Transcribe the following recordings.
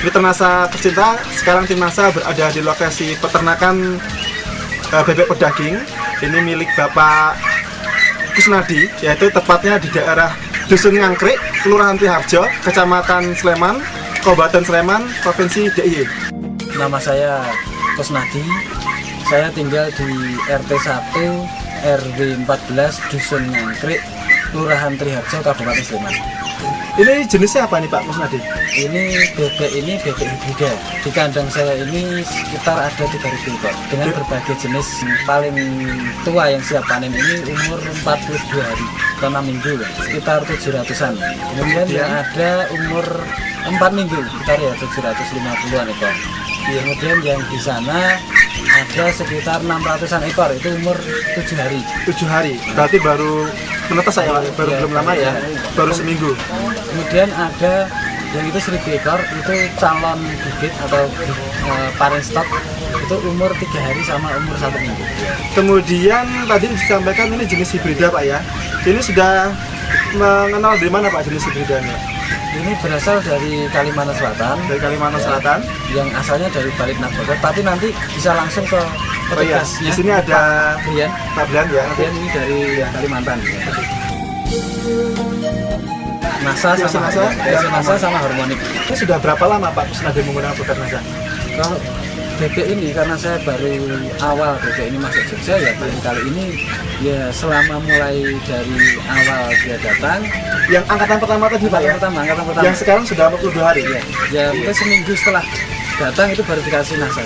Ternasa tercinta, sekarang tim NASA berada di lokasi peternakan bebek pedaging. Ini milik Bapak Kusnadi, yaitu tepatnya di daerah Dusun Ngangkrik, Kelurahan Triharjo, Kecamatan Sleman, Kabupaten Sleman, Provinsi DIY. Nama saya Kusnadi, saya tinggal di RT 1 RW 14 Dusun Ngangkrik, Kelurahan Triharjo, Kabupaten Sleman. Ini jenisnya apa nih Pak Kusnadi? Ini bebek hibrida. Di kandang saya ini sekitar ada 3.000 ekor dengan berbagai jenis. Paling tua yang siap panen ini umur 42 hari atau 6 minggu, sekitar 700-an. Kemudian yang ada umur 4 minggu, sekitar ya 750-an ekor. Kemudian yang di sana ada sekitar 600-an ekor, itu umur 7 hari. 7 hari, berarti baru menetas saya, baru belum lama ya, baru seminggu. Kemudian ada yang itu 1.000 ekor, itu calon bibit atau parent stock, itu umur 3 hari sama umur 1 minggu. Kemudian tadi disampaikan ini jenis hibrida Pak ya. Ini sudah mengenal dari mana Pak jenis hibridanya? Ini berasal dari Kalimantan Selatan. Dari Kalimantan Selatan. Yang asalnya dari Balik Nagoda, tapi nanti bisa langsung ke petugasnya. Di sini ada Pak Brian ya. Brian ini dari Kalimantan. NASA sama harmonik. Ini sudah berapa lama Pak Kusnadi menggunakan produk NASA? Kalau bebek ini, karena saya baru awal bebek ini masuk Jogja ya, kali ini ya selama mulai dari awal dia datang. Yang angkatan pertama tadi Pak ya? Angkatan pertama. Yang sekarang sudah 42 hari ya? Ya mungkin seminggu setelah datang itu baru dikasih NASA.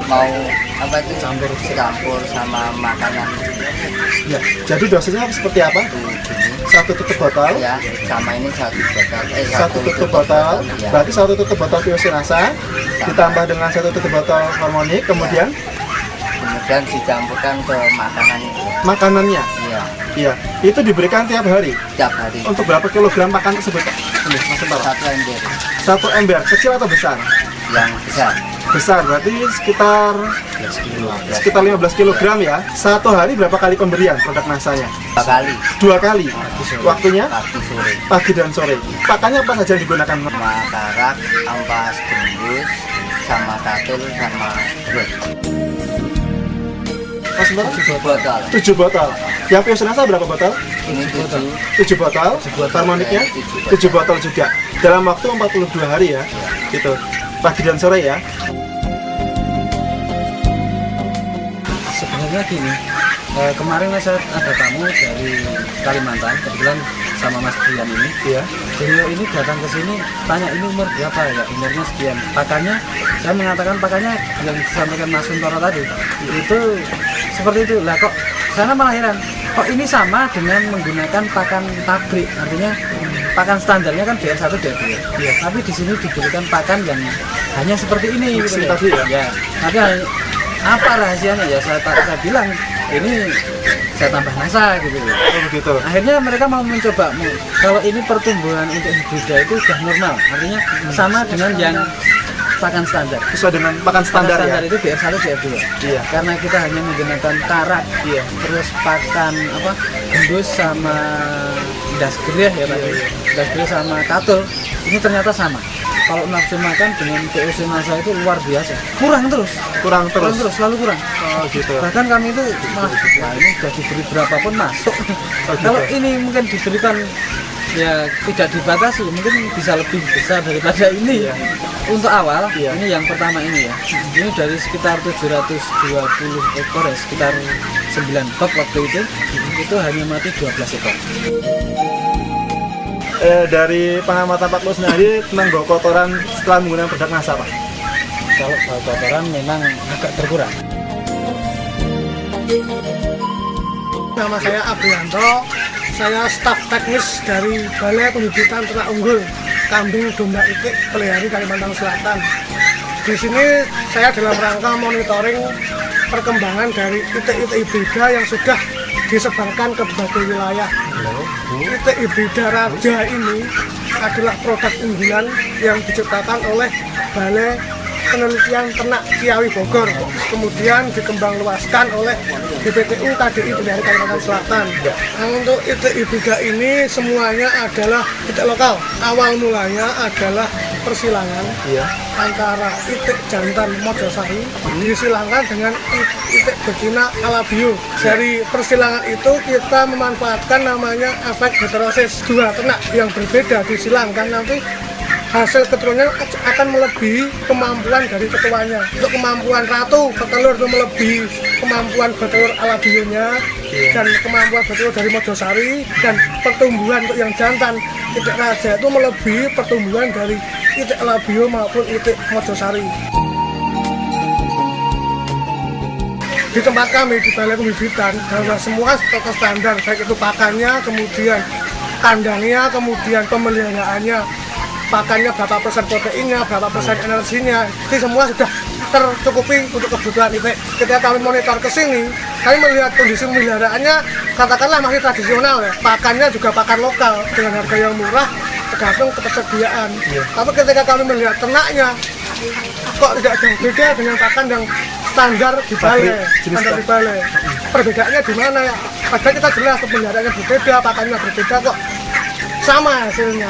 Mau apa itu campur sama makanan. Ya, jadi dosisnya seperti apa? Satu tutup botol. Ya, sama ini satu botol. Satu tutup botol. Ya. Berarti satu tutup botol Biosinasa ditambah dengan satu tutup botol harmonik, kemudian dicampurkan ke makanan. Makanannya. Iya. Iya. Itu diberikan tiap hari. Tiap hari. Untuk berapa kilogram pakan tersebut? Ini, Mas Tentara. 1 ember. 1 ember, kecil atau besar? Yang besar. Besar, berarti sekitar 15 kg ya. Satu hari berapa kali pemberian produk NASA-nya? 2 kali. 2 kali. Waktunya? Pagi sore. Pagi dan sore. Pakannya apa saja yang digunakan? Sama karak, ampas gembus, sama katul, sama brot. Mas Tentara? 7 botol. 7 botol. Yang Biosinasa berapa botol? Ini 7 botol. Harmoniknya 7 botol juga. Dalam waktu 42 hari ya. Gitu. Pagi dan sore ya. Sebenarnya gini, kemarin saya ada tamu dari Kalimantan, kebetulan sama Mas Brian ini. Iya. Beliau ini datang ke sini, tanya ini umur berapa ya, umurnya sekian. Pakannya, saya mengatakan pakannya yang disampaikan Mas Suntoro tadi, itu seperti itu. Lah kok sana malah heran, kok ini sama dengan menggunakan pakan pabrik, artinya pakan standarnya kan DR1, DR2. Iya. Tapi di sini diberikan pakan yang hanya seperti ini. Gitu tadi ya. Ya. Tapi apa rahasianya ya? Saya bilang ini saya tambah NASA gitu. Oh, begitu. Akhirnya mereka mau mencoba. Kalau ini pertumbuhan untuk hibrida itu sudah normal, artinya sama dengan yang pakan standar. Sesuai dengan pakan standar ya. Itu DR1, DR2. Iya. Karena kita hanya menggunakan karak, iya. Terus pakan apa? Gembus sama dasgreh ya tadi. Dasgreh sama katul. Ini ternyata sama. Kalau nafsu makan dengan Biosinasa itu luar biasa. Kurang terus, selalu kurang. Oh gitu. Bahkan kami itu wah ini sudah diberi berapapun masuk. Oh, gitu. Kalau ini mungkin diberikan ya tidak dibatasi, mungkin bisa lebih besar daripada ini. Iya. Untuk awal, iya. Ini yang pertama ini ya. Ini dari sekitar 720 ekor ya, sekitar 9 bak waktu itu hanya mati 12 ekor. Dari pengamatan Pak Kusnadi tentang bau kotoran setelah menggunakan produk NASA Pak? Kalau bau kotoran memang agak berkurang. Nama saya Abrianto, saya staf teknis dari Balai Pembibitan Ternak Unggul Kambing Domba Itik Pelihari Kalimantan Selatan. Di sini saya dalam rangka monitoring perkembangan dari itik-itik hibrida yang sudah disebarkan ke berbagai wilayah. Itik hibrida raja ini adalah produk unggulan yang diciptakan oleh Balai Penelitian Ternak Ciawi Bogor, kemudian dikembangluaskan oleh BPTU KDI dari Kalimantan Selatan. Nah, untuk itik hibrida ini semuanya adalah itik lokal. Awal mulanya adalah persilangan antara itik jantan Mojosari disilangkan dengan itik betina Alabio. Dari persilangan itu kita memanfaatkan namanya efek heterosis. Dua ternak yang berbeda disilangkan, nanti hasil keturunan akan melebihi kemampuan dari ketuanya. Untuk kemampuan ratu petelur itu melebihi kemampuan petelur Alabionya, dan kemampuan petelur dari Mojosari, dan pertumbuhan untuk yang jantan itik raja itu melebihi pertumbuhan dari itik Alabio maupun itik Mojosari. Di tempat kami di Balai Pembibitan, bahwa semua standar, baik itu pakannya, kemudian kandangnya, kemudian pemeliharaannya, pakannya berapa persen proteinnya, berapa persen energinya, itu semua sudah tercukupi untuk kebutuhan itik. Ketika kami monitor ke sini, kami melihat kondisi pemeliharaannya katakanlah masih tradisional ya, pakannya juga pakan lokal dengan harga yang murah tergantung ketersediaan. Tapi ketika kami melihat ternaknya, kok tidak jauh beda dengan pakan yang standar di balai. Perbedaannya di mana ya? Padahal kita jelas pemeliharaannya berbeda, pakannya berbeda, kok sama hasilnya.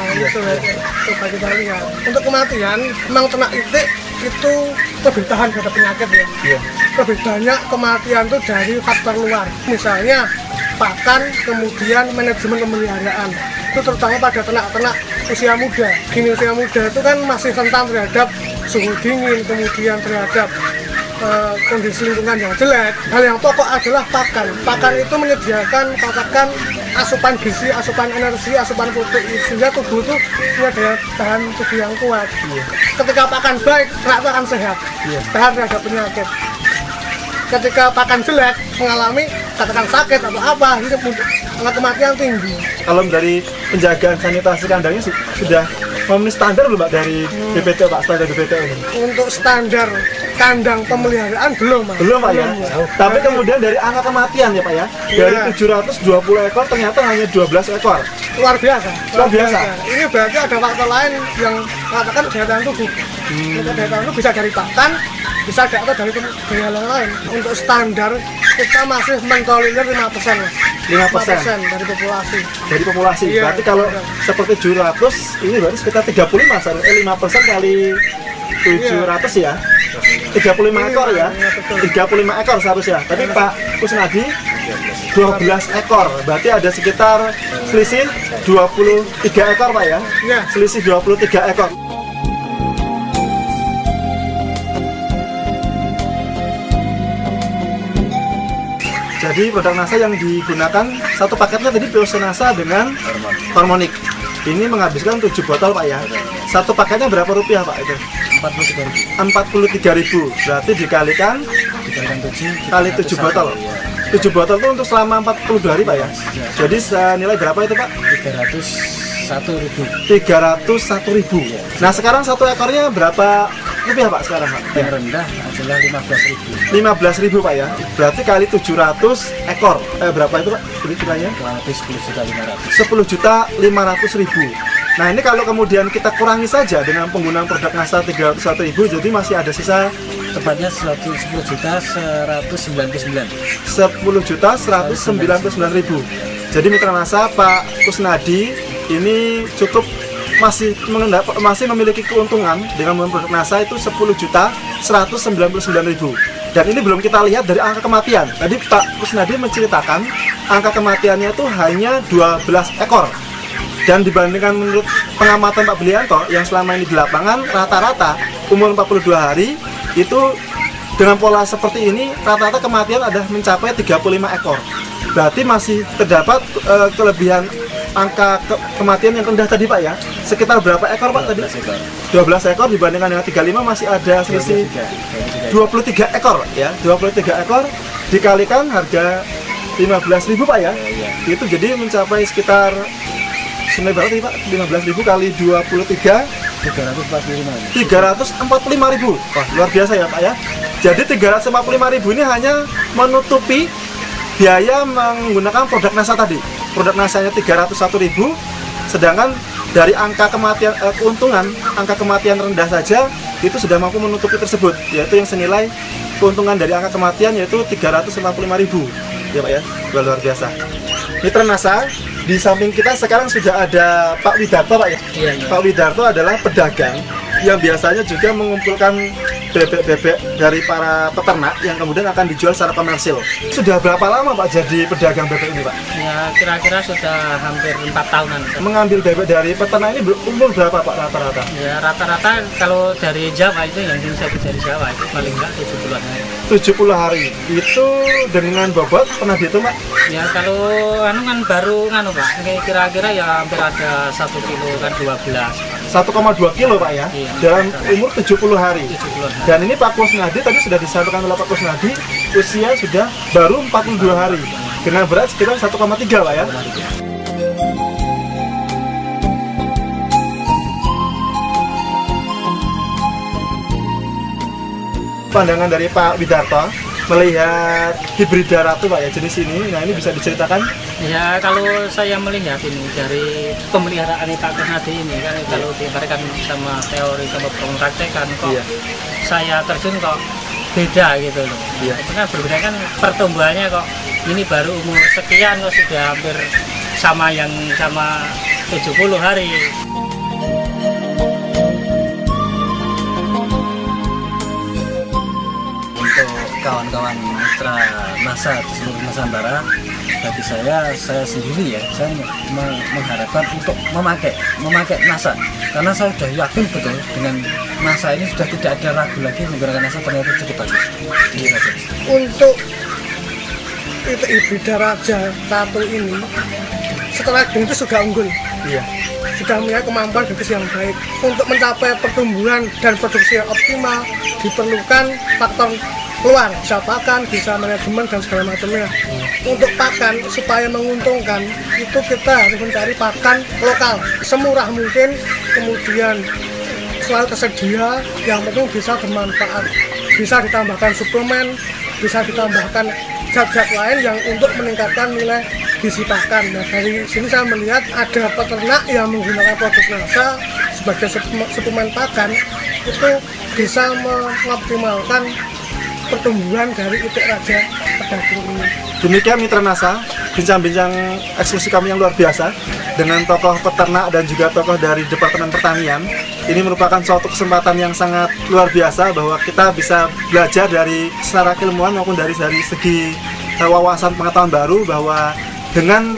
Coba kita lihat. Untuk kematian, memang ternak itik itu lebih tahan terhadap penyakit ya. Lebih banyak kematian itu dari faktor luar. Misalnya pakan, kemudian manajemen pemeliharaan. Itu terutama pada ternak-ternak usia muda. Gini, usia muda itu kan masih rentan terhadap suhu dingin, kemudian terhadap kondisi lingkungan yang jelek. Hal yang pokok adalah pakan. Pakan itu menyediakan katakan asupan gizi, asupan energi, asupan protein, sehingga tubuh itu punya daya tahan tubuh yang kuat. Ketika pakan baik, ternak itu akan sehat, tahan terhadap penyakit. Ketika pakan jelek, mengalami katakan sakit atau apa, itu angka kematian tinggi. Kalau dari penjagaan sanitasi kandangnya sudah memenuhi standar loh Mbak dari BPTU Pak, standar BPTU ini? Untuk standar kandang pemeliharaan belum Pak. Belum Pak ya? Tapi kemudian dari angka kematian ya Pak ya? Dari 720 ekor ternyata hanya 12 ekor. Luar biasa. Luar biasa. Ini berarti ada faktor lain yang mengatakan daya tahan tubuh. Daya tahan tubuh bisa dari pakan, bisa dari daya lain. Untuk standar kita masih mentolerir 5% lah. 5% dari populasi. Dari populasi. Iya, berarti kalau seperti 700 ini berarti sekitar 35, 5% kali 700 ya. 35 ekor ya. 35 ekor seharusnya. Tapi Pak Kusnadi 12 ekor. Berarti ada sekitar selisih 23 ekor Pak ya. Selisih 23 ekor. Jadi produk NASA yang digunakan satu paketnya tadi Piosenasa dengan Hormonik. Ini menghabiskan 7 botol Pak ya. Satu paketnya berapa rupiah Pak itu? 43.000. Berarti dikalikan 7 kali 7 botol. 7 botol itu untuk selama 42 hari Pak ya. Jadi senilai berapa itu Pak? 301.000. Nah sekarang satu ekornya berapa rupiah Pak sekarang Pak? Yang rendah adalah 15.000. 15.000 Pak ya. Berarti kali 700 ekor. Berapa itu Pak? Berarti Kurang lebih 10.500.000. Nah ini kalau kemudian kita kurangi saja dengan penggunaan produk NASA 301.000, jadi masih ada sisa tepatnya 10.199.000. 10.199.000. Jadi mitra NASA Pak Kusnadi ini cukup masih memiliki keuntungan dengan menggunakan produk NASA itu 10.199.000. Dan ini belum kita lihat dari angka kematian. Tadi Pak Kusnadi menceritakan angka kematiannya itu hanya 12 ekor. Dan dibandingkan menurut pengamatan Pak Belianto yang selama ini di lapangan, rata-rata umur 42 hari itu dengan pola seperti ini rata-rata kematian ada mencapai 35 ekor. Berarti masih terdapat kelebihan angka kematian yang rendah tadi Pak ya. Sekitar berapa ekor Pak tadi? 12 ekor dibandingkan dengan 35 masih ada selisih 23 ekor ya. 23 ekor dikalikan harga 15.000 Pak ya. Itu jadi mencapai sekitar berapa tadi Pak? 15.000 kali 23 345.000. Wah, luar biasa ya Pak ya. Jadi 345.000 ini hanya menutupi biaya menggunakan produk NASA tadi. Produk NASA-nya 301.000, sedangkan dari angka kematian keuntungan, angka kematian rendah saja itu sudah mampu menutupi tersebut, yaitu yang senilai keuntungan dari angka kematian yaitu 345.000 ya Pak ya, luar biasa. Mitra NASA, di samping kita sekarang sudah ada Pak Widarto Pak ya. Iya. Pak Widarto adalah pedagang yang biasanya juga mengumpulkan bebek-bebek dari para peternak yang kemudian akan dijual secara komersil. Sudah berapa lama Pak jadi pedagang bebek ini Pak? Ya kira-kira sudah hampir 4 tahunan. Mengambil bebek dari peternak ini umur berapa Pak rata-rata? Ya rata-rata kalau dari Jawa itu yang saya dari Jawa itu paling enggak 70 hari. 70 hari. Itu dengan bobot pernah dihitung Pak? Ya kalau anu kan baru nganu Pak, kira-kira ya hampir ada 1 kilo kan 12. 1,2 kilo Pak ya, iya, dalam umur 70 hari. 70 hari. Dan ini Pak Kusnadi tadi sudah disampaikan oleh Pak Kusnadi, usia sudah baru 42 hari dengan berat sekitar 1,3 Pak ya. Pandangan dari Pak Widarto melihat hibrida ratu Pak ya, jenis ini, nah ini bisa diceritakan? Ya kalau saya melihat ini dari pemeliharaan Pak Kusnadi ini kan kalau diibaratkan sama teori sama praktekan kok saya terjun kok beda gitu loh. Itu kan berbeda kan pertumbuhannya kok ini baru umur sekian kok sudah hampir sama yang sama 70 hari. Kawan-kawan mitra NASA di seluruh Nusantara, bagi saya sendiri ya, saya mengharapkan untuk memakai NASA, karena saya sudah yakin betul dengan NASA ini sudah tidak ada ragu lagi menggunakan NASA, ternyata cukup bagus. Untuk itu hibrida Raja Ratu ini setelah itu sudah unggul. Iya. Sudah memiliki kemampuan genetis yang baik. Untuk mencapai pertumbuhan dan produksi yang optimal diperlukan faktor luar, bisa pakan, bisa manajemen dan segala macamnya. Untuk pakan supaya menguntungkan itu kita harus mencari pakan lokal semurah mungkin, kemudian selalu tersedia, yang penting bisa bermanfaat, bisa ditambahkan suplemen, bisa ditambahkan zat-zat lain yang untuk meningkatkan nilai gizi pakan. Nah dari sini saya melihat ada peternak yang menggunakan produk NASA sebagai suplemen pakan, itu bisa mengoptimalkan pertumbuhan dari itik raja pedagang ini. Demikian mitra NASA, bincang-bincang eksklusif kami yang luar biasa dengan tokoh peternak dan juga tokoh dari Departemen Pertanian. Ini merupakan suatu kesempatan yang sangat luar biasa bahwa kita bisa belajar dari secara keilmuan maupun dari segi wawasan pengetahuan baru, bahwa dengan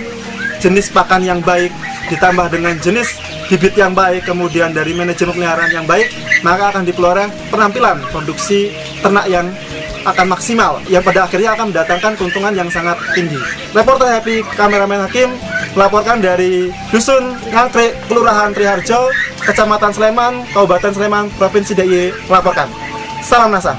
jenis pakan yang baik ditambah dengan jenis bibit yang baik, kemudian dari manajemen pemeliharaan yang baik, maka akan diperoleh penampilan produksi ternak yang akan maksimal, yang pada akhirnya akan mendatangkan keuntungan yang sangat tinggi. Reporter Happy, kameramen Hakim, melaporkan dari Dusun Ngangkrik, Kelurahan Triharjo, Kecamatan Sleman, Kabupaten Sleman, Provinsi DIY, melaporkan. Salam NASA.